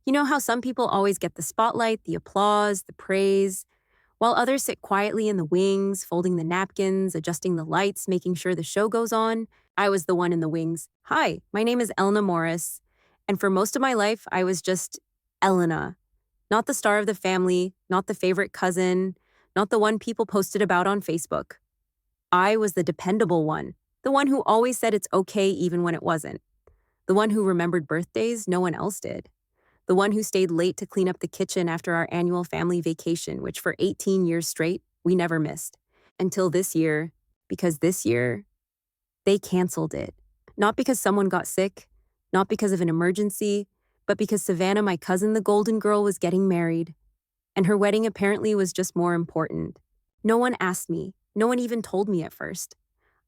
You know how some people always get the spotlight, the applause, the praise, while others sit quietly in the wings, folding the napkins, adjusting the lights, making sure the show goes on? I was the one in the wings. Hi, my name is Elena Morris, and for most of my life, I was just Elena. Not the star of the family, not the favorite cousin, not the one people posted about on Facebook. I was the dependable one, the one who always said it's okay even when it wasn't, the one who remembered birthdays no one else did. The one who stayed late to clean up the kitchen after our annual family vacation, which for 18 years straight, we never missed. Until this year, because this year, they canceled it. Not because someone got sick, not because of an emergency, but because Savannah, my cousin, the golden girl, was getting married. And her wedding apparently was just more important. No one asked me. No one even told me at first.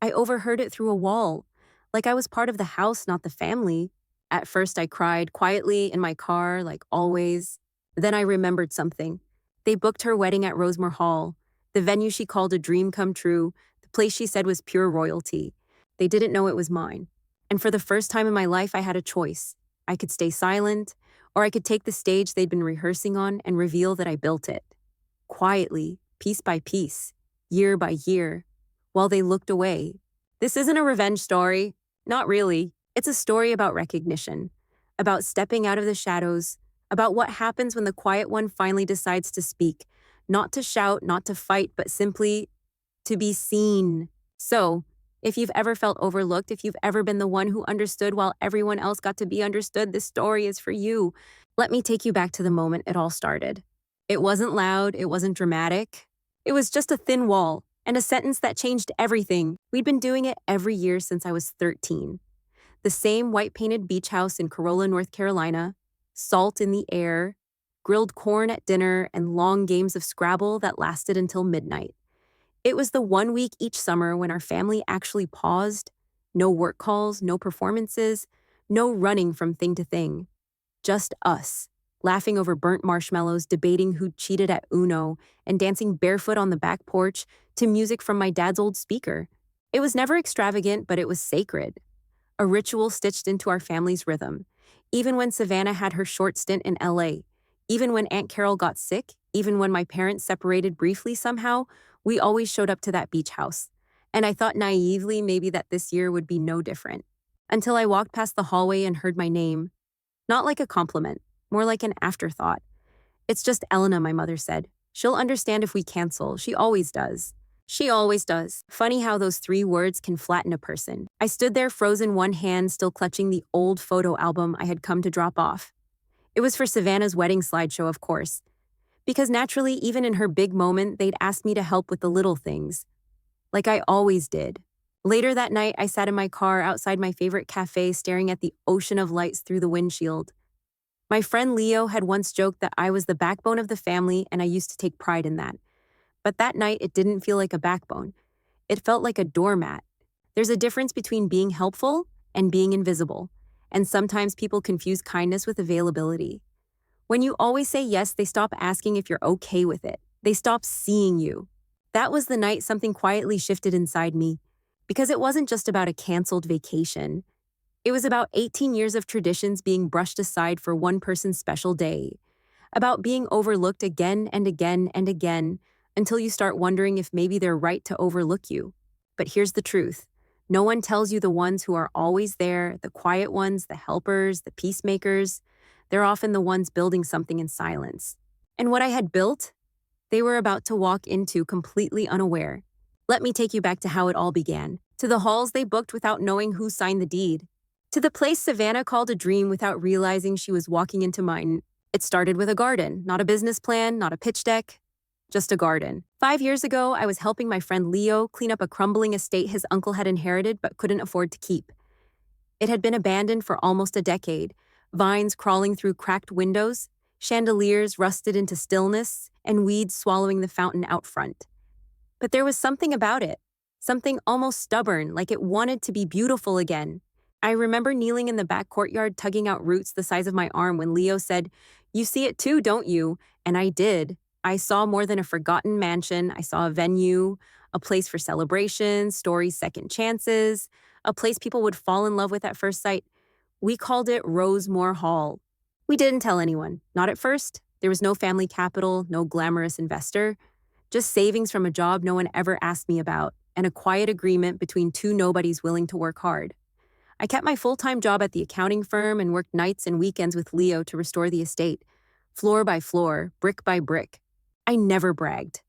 I overheard it through a wall, like I was part of the house, not the family. At first, I cried quietly in my car, like always. Then I remembered something. They booked her wedding at Rosemore Hall, the venue she called a dream come true, the place she said was pure royalty. They didn't know it was mine. And for the first time in my life, I had a choice. I could stay silent, or I could take the stage they'd been rehearsing on and reveal that I built it. Quietly, piece by piece, year by year, while they looked away. This isn't a revenge story. Not really. It's a story about recognition, about stepping out of the shadows, about what happens when the quiet one finally decides to speak, not to shout, not to fight, but simply to be seen. So, if you've ever felt overlooked, if you've ever been the one who understood while everyone else got to be understood, this story is for you. Let me take you back to the moment it all started. It wasn't loud, it wasn't dramatic. It was just a thin wall and a sentence that changed everything. We'd been doing it every year since I was 13. The same white-painted beach house in Corolla, North Carolina, salt in the air, grilled corn at dinner, and long games of Scrabble that lasted until midnight. It was the one week each summer when our family actually paused. No work calls, no performances, no running from thing to thing. Just us, laughing over burnt marshmallows, debating who cheated at Uno, and dancing barefoot on the back porch to music from my dad's old speaker. It was never extravagant, but it was sacred. A ritual stitched into our family's rhythm. Even when Savannah had her short stint in LA, even when Aunt Carol got sick, even when my parents separated briefly somehow, we always showed up to that beach house. And I thought naively maybe that this year would be no different. Until I walked past the hallway and heard my name. Not like a compliment, more like an afterthought. It's just Elena, my mother said. She'll understand if we cancel. She always does. She always does. Funny how those 3 words can flatten a person. I stood there frozen, one hand still clutching the old photo album I had come to drop off. It was for Savannah's wedding slideshow, of course. Because naturally, even in her big moment, they'd asked me to help with the little things. Like I always did. Later that night, I sat in my car outside my favorite cafe staring at the ocean of lights through the windshield. My friend Leo had once joked that I was the backbone of the family, and I used to take pride in that. But that night, it didn't feel like a backbone. It felt like a doormat. There's a difference between being helpful and being invisible, and sometimes people confuse kindness with availability. When you always say yes, they stop asking if you're okay with it. They stop seeing you. That was the night something quietly shifted inside me, because it wasn't just about a canceled vacation. It was about 18 years of traditions being brushed aside for one person's special day, about being overlooked again and again and again, until you start wondering if maybe they're right to overlook you. But here's the truth. No one tells you the ones who are always there, the quiet ones, the helpers, the peacemakers. They're often the ones building something in silence. And what I had built, they were about to walk into completely unaware. Let me take you back to how it all began. To the halls they booked without knowing who signed the deed. To the place Savannah called a dream without realizing she was walking into mine. It started with a garden, not a business plan, not a pitch deck. Just a garden. 5 years ago, I was helping my friend Leo clean up a crumbling estate his uncle had inherited but couldn't afford to keep. It had been abandoned for almost a decade, vines crawling through cracked windows, chandeliers rusted into stillness, and weeds swallowing the fountain out front. But there was something about it, something almost stubborn, like it wanted to be beautiful again. I remember kneeling in the back courtyard tugging out roots the size of my arm when Leo said, "You see it too, don't you?" And I did. I saw more than a forgotten mansion. I saw a venue, a place for celebrations, stories, second chances, a place people would fall in love with at first sight. We called it Rosemore Hall. We didn't tell anyone, not at first. There was no family capital, no glamorous investor, just savings from a job no one ever asked me about, and a quiet agreement between two nobodies willing to work hard. I kept my full-time job at the accounting firm and worked nights and weekends with Leo to restore the estate, floor by floor, brick by brick. I never bragged.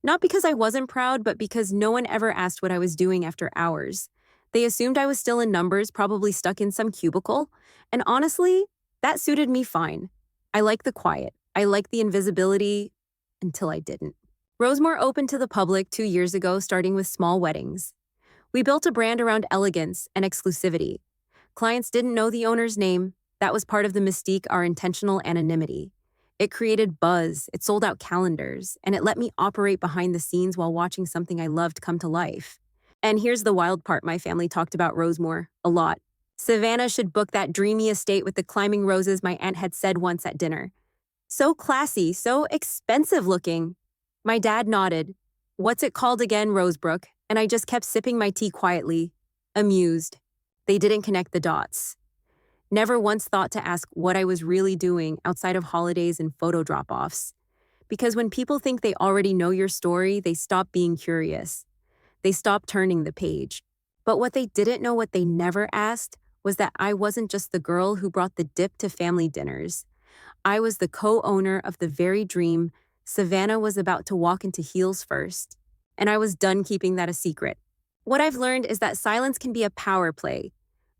Not because I wasn't proud, but because no one ever asked what I was doing after hours. They assumed I was still in numbers, probably stuck in some cubicle, and honestly, that suited me fine. I like the quiet. I like the invisibility, until I didn't. Rosemore opened to the public 2 years ago, starting with small weddings. We built a brand around elegance and exclusivity. Clients didn't know the owner's name. That was part of the mystique, our intentional anonymity. It created buzz, it sold out calendars, and it let me operate behind the scenes while watching something I loved come to life. And here's the wild part: my family talked about Rosemore a lot. Savannah should book that dreamy estate with the climbing roses, my aunt had said once at dinner. So classy, so expensive looking. My dad nodded. What's it called again, Rosebrook? And I just kept sipping my tea quietly, amused. They didn't connect the dots. Never once thought to ask what I was really doing outside of holidays and photo drop-offs. Because when people think they already know your story, they stop being curious. They stop turning the page. But what they didn't know, what they never asked, was that I wasn't just the girl who brought the dip to family dinners. I was the co-owner of the very dream Savannah was about to walk into heels first. And I was done keeping that a secret. What I've learned is that silence can be a power play,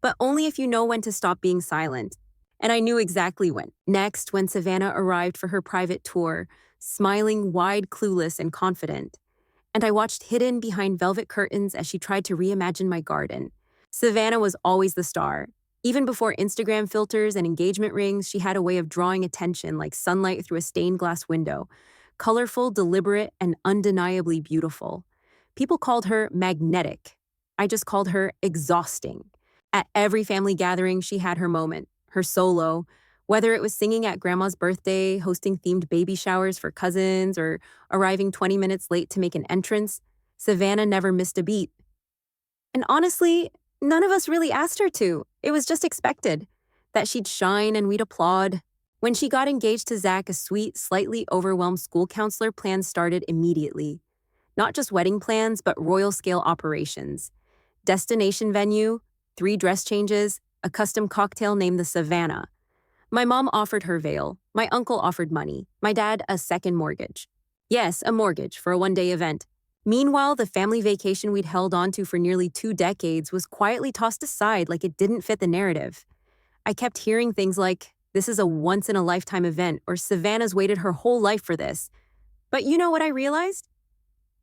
but only if you know when to stop being silent. And I knew exactly when. Next, when Savannah arrived for her private tour, smiling wide, clueless, and confident. And I watched hidden behind velvet curtains as she tried to reimagine my garden. Savannah was always the star. Even before Instagram filters and engagement rings, she had a way of drawing attention like sunlight through a stained glass window. Colorful, deliberate, and undeniably beautiful. People called her magnetic. I just called her exhausting. At every family gathering, she had her moment, her solo, whether it was singing at grandma's birthday, hosting themed baby showers for cousins, or arriving 20 minutes late to make an entrance. Savannah never missed a beat. And honestly, none of us really asked her to. It was just expected that she'd shine and we'd applaud. When she got engaged to Zach, a sweet, slightly overwhelmed school counselor, plans started immediately. Not just wedding plans, but royal-scale operations. Destination venue, 3 dress changes, a custom cocktail named the Savannah. My mom offered her veil. My uncle offered money. My dad, a second mortgage. Yes, a mortgage for a one-day event. Meanwhile, the family vacation we'd held on to for nearly 2 decades was quietly tossed aside like it didn't fit the narrative. I kept hearing things like, "This is a once-in-a-lifetime event," or "Savannah's waited her whole life for this." But you know what I realized?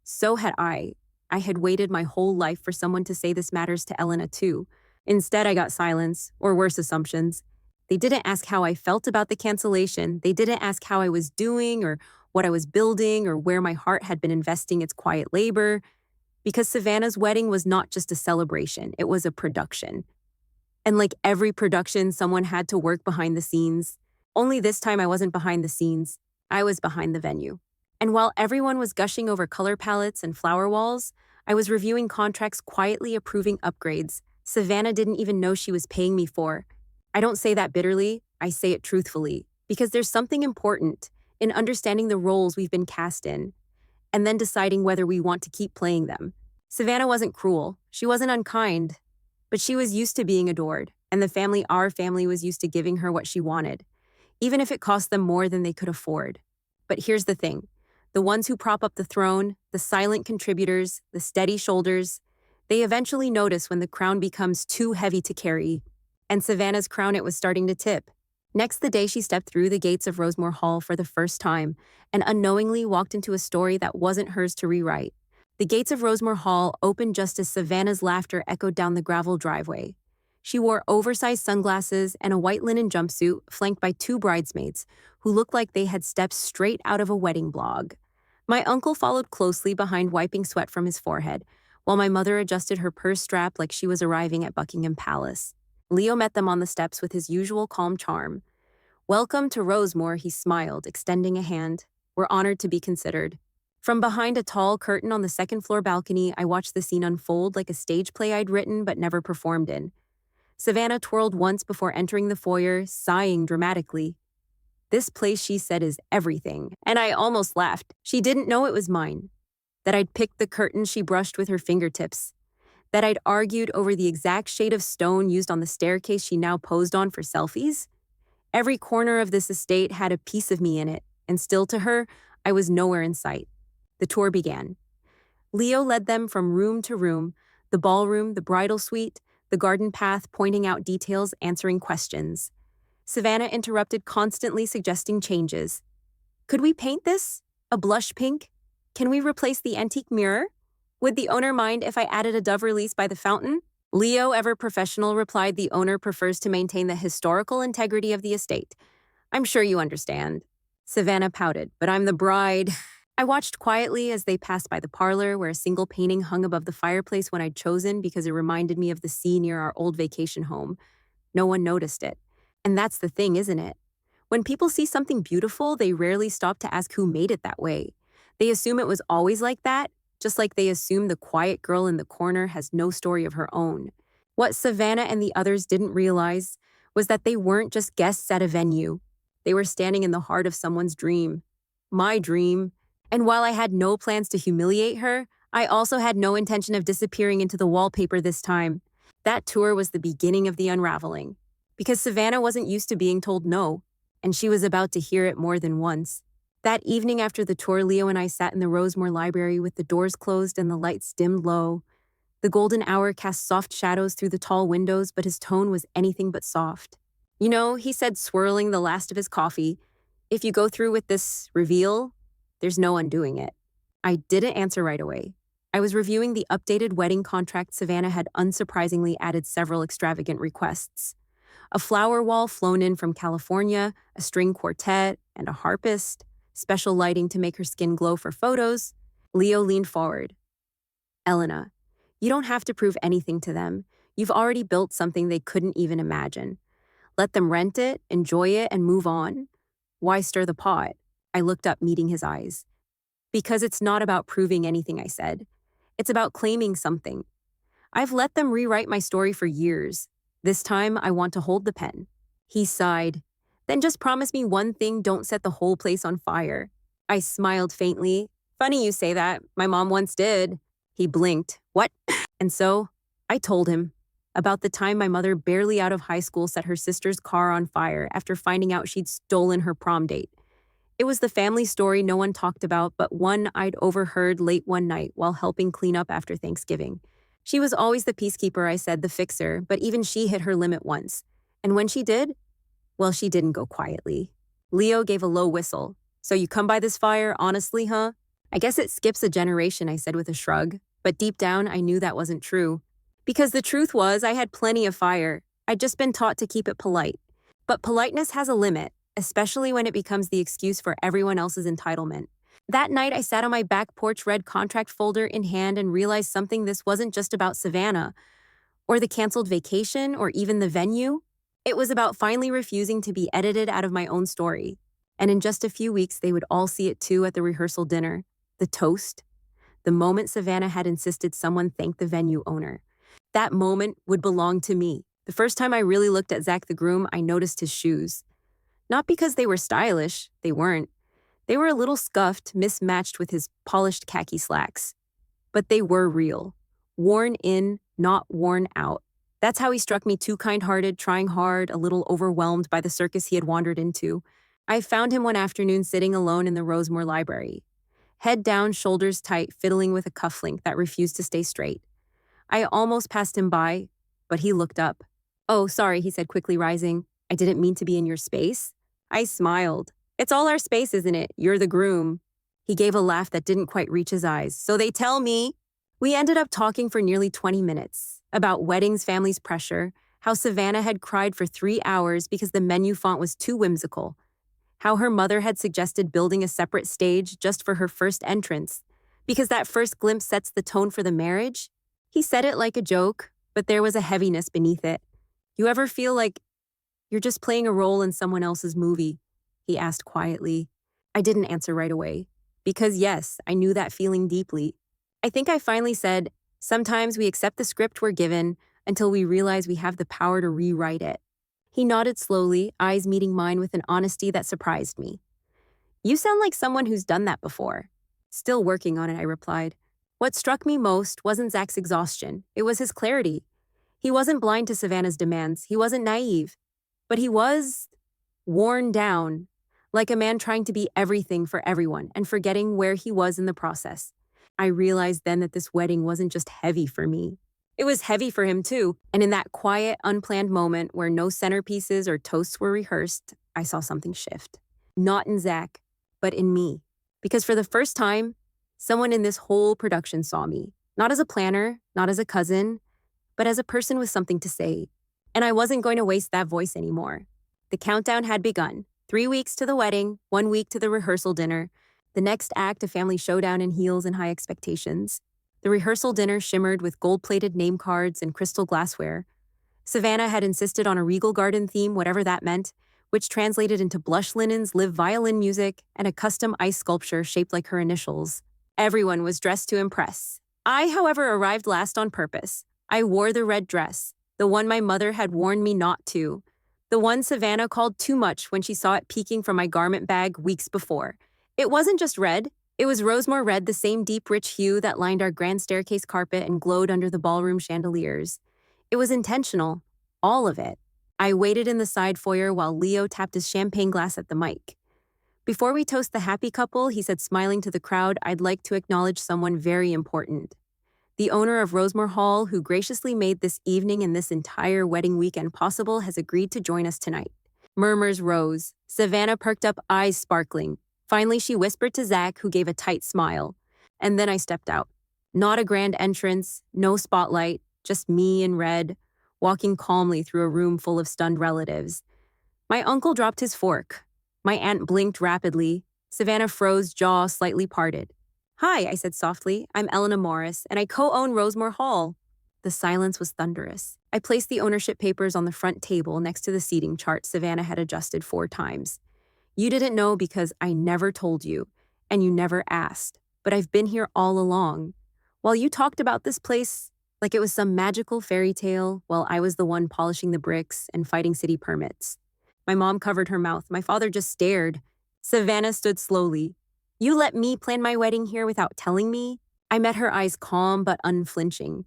So had I. I had waited my whole life for someone to say this matters to Elena too. Instead, I got silence, or worse, assumptions. They didn't ask how I felt about the cancellation. They didn't ask how I was doing, or what I was building, or where my heart had been investing its quiet labor. Because Savannah's wedding was not just a celebration, it was a production. And like every production, someone had to work behind the scenes. Only this time I wasn't behind the scenes. I was behind the venue. And while everyone was gushing over color palettes and flower walls, I was reviewing contracts, quietly approving upgrades Savannah didn't even know she was paying me for. I don't say that bitterly, I say it truthfully, because there's something important in understanding the roles we've been cast in, and then deciding whether we want to keep playing them. Savannah wasn't cruel, she wasn't unkind, but she was used to being adored, and our family was used to giving her what she wanted, even if it cost them more than they could afford. But here's the thing. The ones who prop up the throne, the silent contributors, the steady shoulders, they eventually notice when the crown becomes too heavy to carry. And Savannah's crown, it was starting to tip. Next, the day she stepped through the gates of Rosemore Hall for the first time and unknowingly walked into a story that wasn't hers to rewrite. The gates of Rosemore Hall opened just as Savannah's laughter echoed down the gravel driveway. She wore oversized sunglasses and a white linen jumpsuit, flanked by 2 bridesmaids who looked like they had stepped straight out of a wedding blog. My uncle followed closely behind, wiping sweat from his forehead, while my mother adjusted her purse strap like she was arriving at Buckingham Palace. Leo met them on the steps with his usual calm charm. "Welcome to Rosemore," he smiled, extending a hand. "We're honored to be considered." From behind a tall curtain on the second-floor balcony, I watched the scene unfold like a stage play I'd written but never performed in. Savannah twirled once before entering the foyer, sighing dramatically. This place, she said, is everything. And I almost laughed. She didn't know it was mine. That I'd picked the curtains she brushed with her fingertips. That I'd argued over the exact shade of stone used on the staircase she now posed on for selfies. Every corner of this estate had a piece of me in it, and still to her, I was nowhere in sight. The tour began. Leo led them from room to room, the ballroom, the bridal suite, the garden path, pointing out details, answering questions. Savannah interrupted, constantly suggesting changes. Could we paint this? A blush pink? Can we replace the antique mirror? Would the owner mind if I added a dove release by the fountain? Leo, ever professional, replied the owner prefers to maintain the historical integrity of the estate. I'm sure you understand. Savannah pouted, but I'm the bride. I watched quietly as they passed by the parlor where a single painting hung above the fireplace one I'd chosen because it reminded me of the sea near our old vacation home. No one noticed it. And that's the thing, isn't it? When people see something beautiful, they rarely stop to ask who made it that way. They assume it was always like that, just like they assume the quiet girl in the corner has no story of her own. What Savannah and the others didn't realize was that they weren't just guests at a venue. They were standing in the heart of someone's dream. My dream. And while I had no plans to humiliate her, I also had no intention of disappearing into the wallpaper this time. That tour was the beginning of the unraveling. Because Savannah wasn't used to being told no, and she was about to hear it more than once. That evening after the tour, Leo and I sat in the Rosemore library with the doors closed and the lights dimmed low. The golden hour cast soft shadows through the tall windows, but his tone was anything but soft. You know, he said, swirling the last of his coffee, if you go through with this reveal, there's no undoing it. I didn't answer right away. I was reviewing the updated wedding contract. Savannah had unsurprisingly added several extravagant requests. A flower wall flown in from California, a string quartet, and a harpist, special lighting to make her skin glow for photos. Leo leaned forward. Elena, you don't have to prove anything to them. You've already built something they couldn't even imagine. Let them rent it, enjoy it, and move on. Why stir the pot? I looked up, meeting his eyes. Because it's not about proving anything, I said. It's about claiming something. I've let them rewrite my story for years. This time, I want to hold the pen. He sighed. Then just promise me one thing, don't set the whole place on fire. I smiled faintly. Funny you say that. My mom once did. He blinked. What? And so, I told him about the time my mother, barely out of high school, set her sister's car on fire after finding out she'd stolen her prom date. It was the family story no one talked about, but one I'd overheard late one night while helping clean up after Thanksgiving. She was always the peacekeeper, I said, the fixer, but even she hit her limit once. And when she did, well, she didn't go quietly. Leo gave a low whistle. So you come by this fire, honestly, huh? I guess it skips a generation, I said with a shrug. But deep down, I knew that wasn't true. Because the truth was, I had plenty of fire. I'd just been taught to keep it polite. But politeness has a limit, especially when it becomes the excuse for everyone else's entitlement. That night, I sat on my back porch, read contract folder in hand, and realized something. This wasn't just about Savannah, or the canceled vacation, or even the venue. It was about finally refusing to be edited out of my own story. And in just a few weeks, they would all see it too at the rehearsal dinner. The toast. The moment Savannah had insisted someone thank the venue owner. That moment would belong to me. The first time I really looked at Zach the groom, I noticed his shoes. Not because they were stylish, they weren't. They were a little scuffed, mismatched with his polished khaki slacks. But they were real. Worn in, not worn out. That's how he struck me, too kind-hearted, trying hard, a little overwhelmed by the circus he had wandered into. I found him one afternoon sitting alone in the Rosemore library. Head down, shoulders tight, fiddling with a cufflink that refused to stay straight. I almost passed him by, but he looked up. Oh, sorry, he said, quickly rising. I didn't mean to be in your space. I smiled. It's all our space, isn't it? You're the groom. He gave a laugh that didn't quite reach his eyes. So they tell me. We ended up talking for nearly 20 minutes about weddings, families' pressure, how Savannah had cried for 3 hours because the menu font was too whimsical, how her mother had suggested building a separate stage just for her first entrance, because that first glimpse sets the tone for the marriage. He said it like a joke, but there was a heaviness beneath it. You ever feel like you're just playing a role in someone else's movie? He asked quietly. I didn't answer right away, because yes, I knew that feeling deeply. I think I finally said, sometimes we accept the script we're given until we realize we have the power to rewrite it. He nodded slowly, eyes meeting mine with an honesty that surprised me. You sound like someone who's done that before. Still working on it, I replied. What struck me most wasn't Zach's exhaustion, it was his clarity. He wasn't blind to Savannah's demands, he wasn't naive, but he was worn down, like a man trying to be everything for everyone and forgetting where he was in the process. I realized then that this wedding wasn't just heavy for me. It was heavy for him too, and in that quiet, unplanned moment where no centerpieces or toasts were rehearsed, I saw something shift. Not in Zach, but in me. Because for the first time, someone in this whole production saw me, not as a planner, not as a cousin, but as a person with something to say. And I wasn't going to waste that voice anymore. The countdown had begun. 3 weeks to the wedding, 1 week to the rehearsal dinner, the next act a family showdown in heels and high expectations. The rehearsal dinner shimmered with gold-plated name cards and crystal glassware. Savannah had insisted on a regal garden theme, whatever that meant, which translated into blush linens, live violin music, and a custom ice sculpture shaped like her initials. Everyone was dressed to impress. I, however, arrived last on purpose. I wore the red dress, the one my mother had warned me not to, the one Savannah called too much when she saw it peeking from my garment bag weeks before. It wasn't just red, it was Rosemore red, the same deep, rich hue that lined our grand staircase carpet and glowed under the ballroom chandeliers. It was intentional, all of it. I waited in the side foyer while Leo tapped his champagne glass at the mic. Before we toast the happy couple, he said, smiling to the crowd, I'd like to acknowledge someone very important. The owner of Rosemore Hall, who graciously made this evening and this entire wedding weekend possible, has agreed to join us tonight. Murmurs rose. Savannah perked up, eyes sparkling. Finally, she whispered to Zach, who gave a tight smile. And then I stepped out. Not a grand entrance, no spotlight, just me in red, walking calmly through a room full of stunned relatives. My uncle dropped his fork. My aunt blinked rapidly. Savannah froze, jaw slightly parted. Hi, I said softly. I'm Elena Morris, and I co-own Rosemore Hall. The silence was thunderous. I placed the ownership papers on the front table next to the seating chart Savannah had adjusted 4 times. You didn't know because I never told you, and you never asked, but I've been here all along. While you talked about this place like it was some magical fairy tale, while I was the one polishing the bricks and fighting city permits. My mom covered her mouth. My father just stared. Savannah stood slowly. You let me plan my wedding here without telling me? I met her eyes calm but unflinching.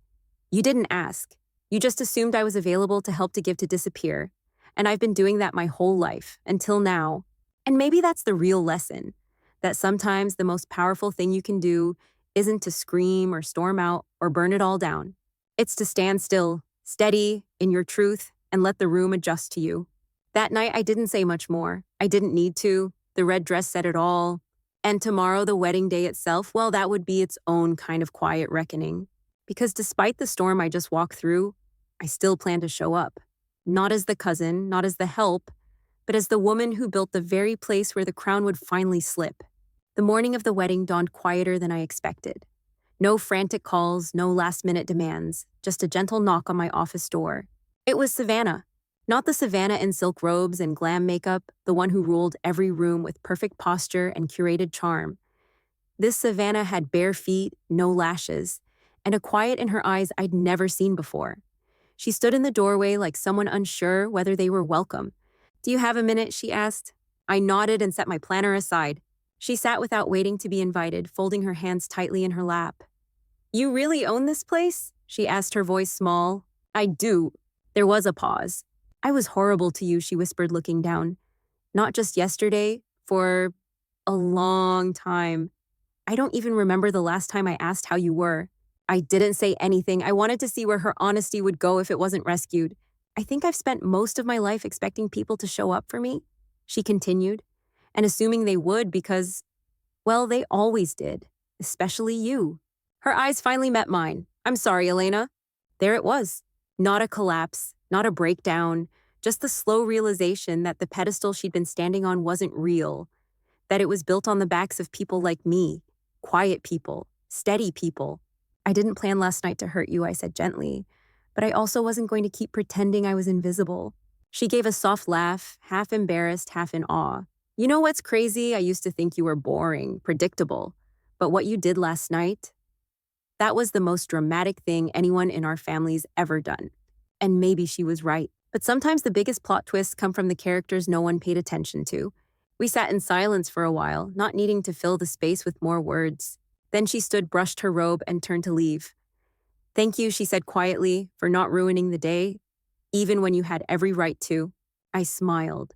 You didn't ask. You just assumed I was available to help to give to disappear. And I've been doing that my whole life, until now. And maybe that's the real lesson, that sometimes the most powerful thing you can do isn't to scream or storm out or burn it all down. It's to stand still, steady, in your truth, and let the room adjust to you. That night, I didn't say much more. I didn't need to. The red dress said it all. And tomorrow, the wedding day itself, well, that would be its own kind of quiet reckoning. Because despite the storm I just walked through, I still plan to show up. Not as the cousin, not as the help, but as the woman who built the very place where the crown would finally slip. The morning of the wedding dawned quieter than I expected. No frantic calls, no last-minute demands, just a gentle knock on my office door. It was Savannah. Not the Savannah in silk robes and glam makeup, the one who ruled every room with perfect posture and curated charm. This Savannah had bare feet, no lashes, and a quiet in her eyes I'd never seen before. She stood in the doorway like someone unsure whether they were welcome. Do you have a minute? She asked. I nodded and set my planner aside. She sat without waiting to be invited, folding her hands tightly in her lap. You really own this place? She asked, her voice small. I do. There was a pause. I was horrible to you, she whispered, looking down. Not just yesterday, for a long time. I don't even remember the last time I asked how you were. I didn't say anything. I wanted to see where her honesty would go if it wasn't rescued. I think I've spent most of my life expecting people to show up for me, she continued, and assuming they would because, well, they always did, especially you. Her eyes finally met mine. I'm sorry, Elena. There it was. Not a collapse, not a breakdown, just the slow realization that the pedestal she'd been standing on wasn't real, that it was built on the backs of people like me, quiet people, steady people. I didn't plan last night to hurt you, I said gently, but I also wasn't going to keep pretending I was invisible. She gave a soft laugh, half embarrassed, half in awe. You know what's crazy? I used to think you were boring, predictable, but what you did last night, that was the most dramatic thing anyone in our family's ever done. And maybe she was right. But sometimes the biggest plot twists come from the characters no one paid attention to. We sat in silence for a while, not needing to fill the space with more words. Then she stood, brushed her robe, and turned to leave. "Thank you," she said quietly, "for not ruining the day, even when you had every right to." I smiled.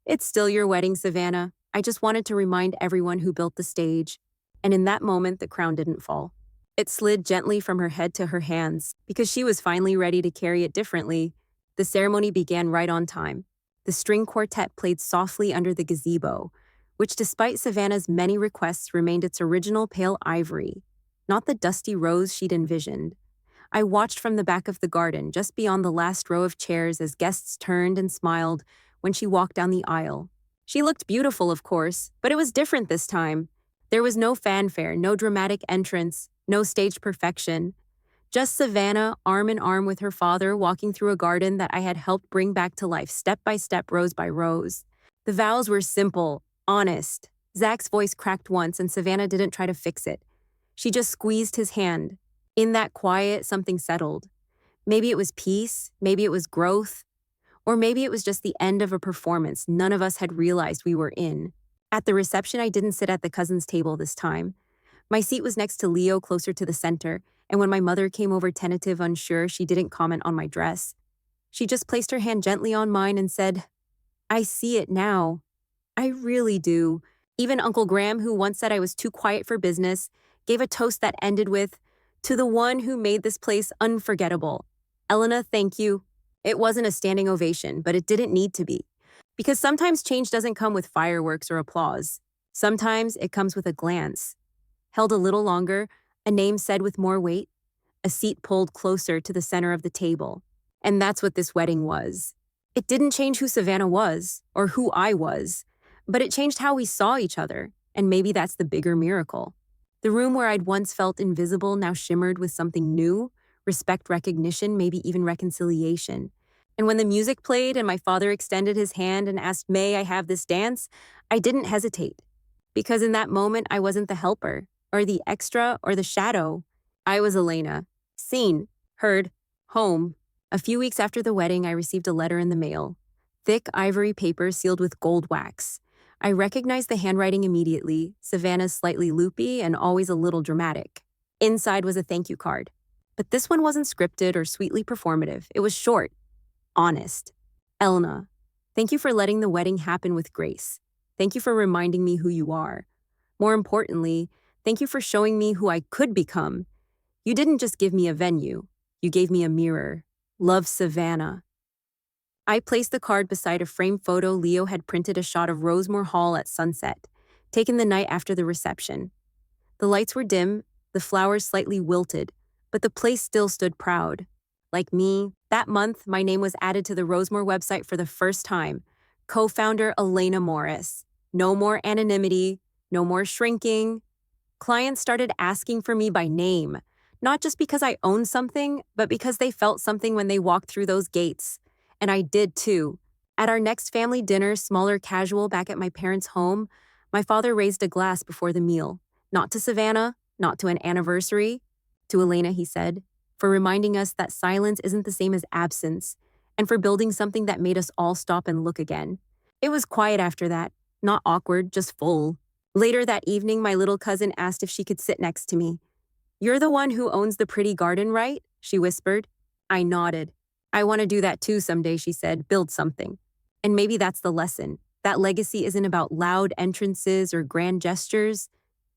"It's still your wedding, Savannah. I just wanted to remind everyone who built the stage." And in that moment, the crown didn't fall. It slid gently from her head to her hands, because she was finally ready to carry it differently. The ceremony began right on time. The string quartet played softly under the gazebo, which despite Savannah's many requests remained its original pale ivory, not the dusty rose she'd envisioned. I watched from the back of the garden, just beyond the last row of chairs as guests turned and smiled when she walked down the aisle. She looked beautiful, of course, but it was different this time. There was no fanfare, no dramatic entrance, no staged perfection. Just Savannah, arm in arm with her father, walking through a garden that I had helped bring back to life step by step, rose by rose. The vows were simple, honest. Zach's voice cracked once, and Savannah didn't try to fix it. She just squeezed his hand. In that quiet, something settled. Maybe it was peace, maybe it was growth, or maybe it was just the end of a performance none of us had realized we were in. At the reception, I didn't sit at the cousins' table this time. My seat was next to Leo, closer to the center, and when my mother came over tentative, unsure, she didn't comment on my dress. She just placed her hand gently on mine and said, "I see it now. I really do." Even Uncle Graham, who once said I was too quiet for business, gave a toast that ended with, "To the one who made this place unforgettable. Elena, thank you." It wasn't a standing ovation, but it didn't need to be. Because sometimes change doesn't come with fireworks or applause. Sometimes it comes with a glance. Held a little longer, a name said with more weight, a seat pulled closer to the center of the table. And that's what this wedding was. It didn't change who Savannah was, or who I was, but it changed how we saw each other, and maybe that's the bigger miracle. The room where I'd once felt invisible now shimmered with something new, respect, recognition, maybe even reconciliation. And when the music played and my father extended his hand and asked, "May I have this dance?" I didn't hesitate. Because in that moment, I wasn't the helper, or the extra, or the shadow. I was Elena. Seen, heard, home. A few weeks after the wedding, I received a letter in the mail. Thick ivory paper sealed with gold wax. I recognized the handwriting immediately, Savannah's slightly loopy and always a little dramatic. Inside was a thank you card. But this one wasn't scripted or sweetly performative. It was short, honest. "Elena, thank you for letting the wedding happen with grace. Thank you for reminding me who you are. More importantly, thank you for showing me who I could become. You didn't just give me a venue. You gave me a mirror. Love, Savannah." I placed the card beside a framed photo Leo had printed, a shot of Rosemore Hall at sunset, taken the night after the reception. The lights were dim, the flowers slightly wilted, but the place still stood proud. Like me, that month, my name was added to the Rosemore website for the first time. Co-founder Elena Morris. No more anonymity, no more shrinking. Clients started asking for me by name, not just because I owned something, but because they felt something when they walked through those gates. And I did too. At our next family dinner, smaller, casual, back at my parents' home, my father raised a glass before the meal. Not to Savannah, not to an anniversary. To Elena, he said, for reminding us that silence isn't the same as absence, and for building something that made us all stop and look again. It was quiet after that, not awkward, just full. Later that evening, my little cousin asked if she could sit next to me. "You're the one who owns the pretty garden, right?" she whispered. I nodded. "I want to do that too someday," she said, "build something." And maybe that's the lesson. That legacy isn't about loud entrances or grand gestures.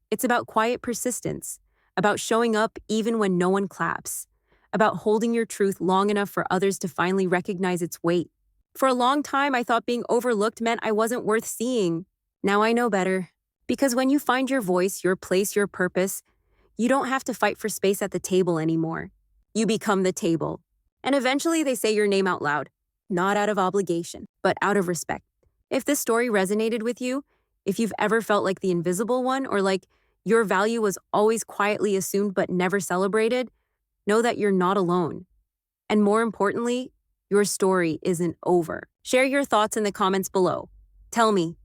It's about quiet persistence, about showing up even when no one claps, about holding your truth long enough for others to finally recognize its weight. For a long time, I thought being overlooked meant I wasn't worth seeing. Now I know better. Because when you find your voice, your place, your purpose, you don't have to fight for space at the table anymore. You become the table. And eventually they say your name out loud, not out of obligation, but out of respect. If this story resonated with you, if you've ever felt like the invisible one, or like your value was always quietly assumed but never celebrated, know that you're not alone. And more importantly, your story isn't over. Share your thoughts in the comments below. Tell me,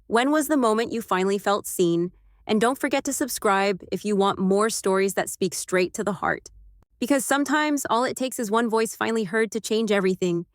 when was the moment you finally felt seen? And don't forget to subscribe if you want more stories that speak straight to the heart. Because sometimes all it takes is one voice finally heard to change everything.